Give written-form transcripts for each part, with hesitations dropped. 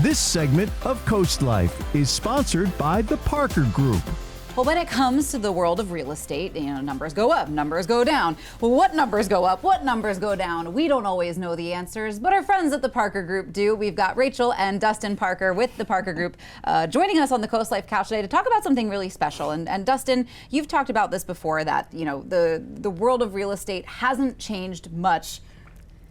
This segment of CoastLife is sponsored by the Parker Group. Well, when it comes to the world of real estate, numbers go up, numbers go down. Well, what numbers go up? What numbers go down? We don't always know the answers, but our friends at the Parker Group do. We've got Rachel and Dustin Parker with the Parker Group joining us on the CoastLife couch today to talk about something really special. And Dustin, you've talked about this before, that the world of real estate hasn't changed much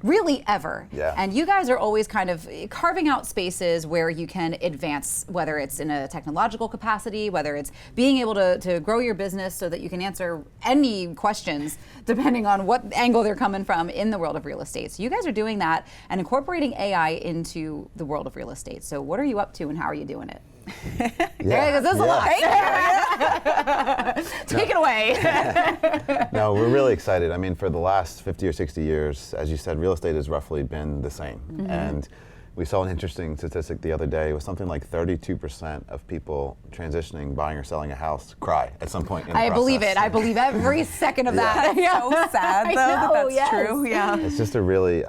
really ever. Yeah. And you guys are always kind of carving out spaces where you can advance, whether it's in a technological capacity, whether it's being able to grow your business so that you can answer any questions depending on what angle they're coming from in the world of real estate. So you guys are doing that and incorporating AI into the world of real estate. So what are you up to and how are you doing it? Yeah. This is a lot. Take it away. No, we're really excited. I mean, for the last 50 or 60 years, as you said, real estate has roughly been the same. Mm-hmm. And we saw an interesting statistic the other day. It was something like 32% of people transitioning, buying or selling a house cry at some point in the process. I believe it. I believe every second of that. So sad, though, that's true. Yeah. It's just a really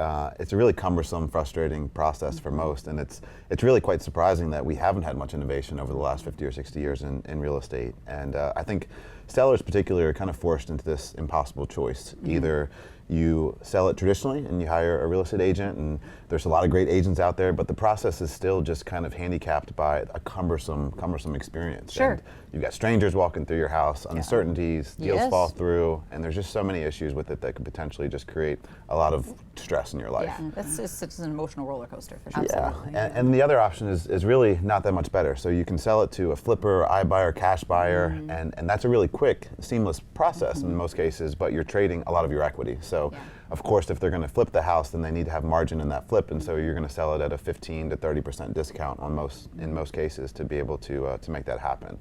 cumbersome, frustrating process for most, and it's really quite surprising that we haven't had much innovation over the last 50 or 60 years in real estate. And I think sellers particularly are kind of forced into this impossible choice. Mm-hmm. Either you sell it traditionally and you hire a real estate agent, and there's a lot of great agents out there, but the process is still just kind of handicapped by a cumbersome experience. Sure. And you've got strangers walking through your house, uncertainties, deals fall through, and there's just so many issues with it that could potentially just create a lot of stress in your life. Yeah, it's an emotional roller coaster for sure. Absolutely. Yeah, and the other option is really not that much better. So you can sell it to a flipper, iBuyer, cash buyer, Mm-hmm. and that's a really quick, seamless process in most cases, but you're trading a lot of your equity. So of course, if they're going to flip the house, then they need to have margin in that flip, and so you're going to sell it at a 15 to 30% discount in most cases to be able to make that happen.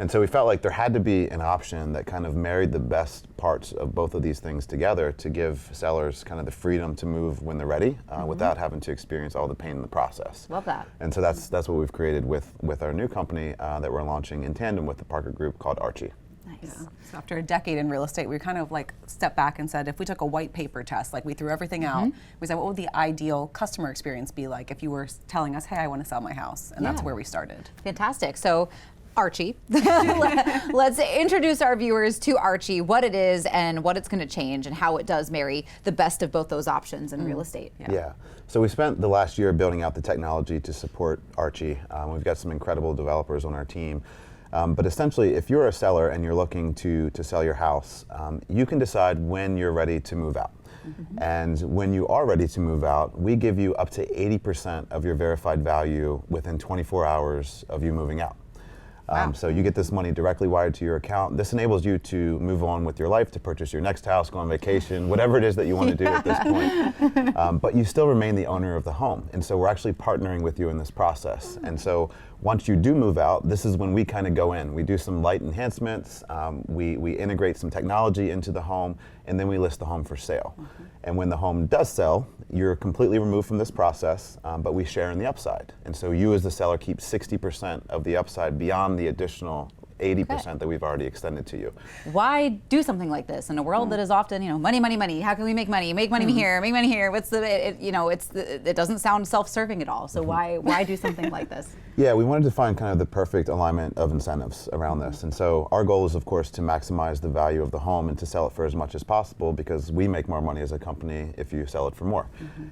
And so we felt like there had to be an option that kind of married the best parts of both of these things together to give sellers kind of the freedom to move when they're ready without having to experience all the pain in the process. Love that. And so that's what we've created with our new company that we're launching in tandem with the Parker Group called Archie. Nice. Yeah. So after a decade in real estate, we kind of like stepped back and said, if we took a white paper test, like we threw everything out, we said, what would the ideal customer experience be like if you were telling us, hey, I want to sell my house? And that's where we started. Fantastic. So Archie, let's introduce our viewers to Archie, what it is and what it's going to change and how it does marry the best of both those options in real estate. Yeah. So we spent the last year building out the technology to support Archie. We've got some incredible developers on our team. But essentially, if you're a seller and you're looking to sell your house, you can decide when you're ready to move out. Mm-hmm. And when you are ready to move out, we give you up to 80% of your verified value within 24 hours of you moving out. Wow. So you get this money directly wired to your account. This enables you to move on with your life, to purchase your next house, go on vacation, whatever it is that you want to do at this point. But you still remain the owner of the home. And so we're actually partnering with you in this process. And so once you do move out, this is when we kind of go in. We do some light enhancements, we integrate some technology into the home, and then we list the home for sale. Mm-hmm. And when the home does sell, you're completely removed from this process, but we share in the upside. And so you as the seller keep 60% of the upside beyond the additional 80% that we've already extended to you. Why do something like this in a world that is often, money, money, money? How can we make money? Make money here, make money here. What's it doesn't sound self-serving at all. So why do something like this? Yeah, we wanted to find kind of the perfect alignment of incentives around this. And so our goal is, of course, to maximize the value of the home and to sell it for as much as possible, because we make more money as a company if you sell it for more.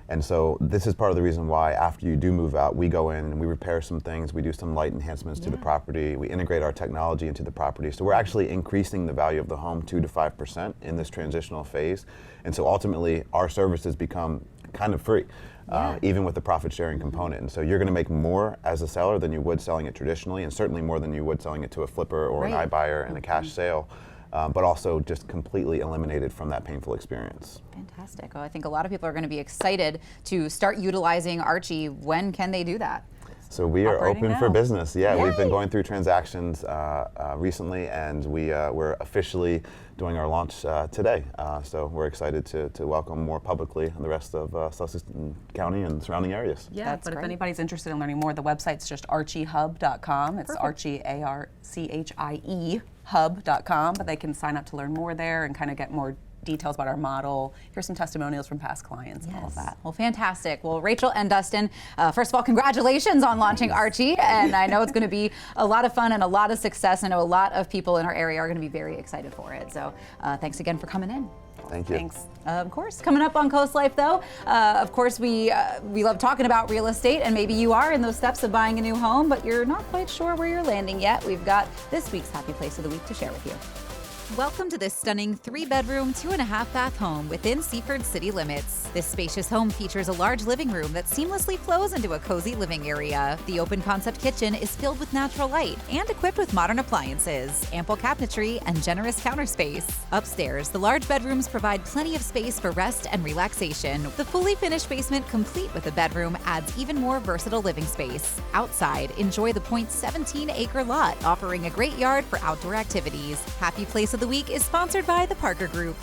And so this is part of the reason why after you do move out, we go in and we repair some things, we do some light enhancements to the property, we integrate our technology into the property. So we're actually increasing the value of the home 2 to 5% in this transitional phase. And so ultimately, our services become kind of free. Even with the profit sharing component. And so you're going to make more as a seller than you would selling it traditionally, and certainly more than you would selling it to a flipper or an iBuyer and a cash sale, but also just completely eliminated from that painful experience. Fantastic. Well, I think a lot of people are going to be excited to start utilizing Archie. When can they do that? So we are Operating open for now. business. Yeah, Yay. we've been going through transactions recently, and we're officially doing our launch today. So we're excited to welcome more publicly the rest of Sussex County and surrounding areas. Yeah, but if anybody's interested in learning more, the website's just archiehub.com. It's Archie, ARCHIE hub.com, but they can sign up to learn more there and kind of get more details about our model, hear some testimonials from past clients, and all of that. Well, fantastic. Well, Rachel and Dustin, first of all, congratulations on launching Archie. And I know it's going to be a lot of fun and a lot of success. I know a lot of people in our area are going to be very excited for it. So thanks again for coming in. Thank you. Thanks. Of course. Coming up on CoastLife, though, of course, we love talking about real estate, and maybe you are in those steps of buying a new home, but you're not quite sure where you're landing yet. We've got this week's Happy Place of the Week to share with you. Welcome to this stunning 3-bedroom, 2.5-bath home within Seaford city limits. This spacious home features a large living room that seamlessly flows into a cozy living area. The open concept kitchen is filled with natural light and equipped with modern appliances, ample cabinetry, and generous counter space. Upstairs, the large bedrooms provide plenty of space for rest and relaxation. The fully finished basement, complete with a bedroom, adds even more versatile living space. Outside, enjoy the 0.17-acre lot, offering a great yard for outdoor activities. Happy Place of the Week is sponsored by the Parker Group.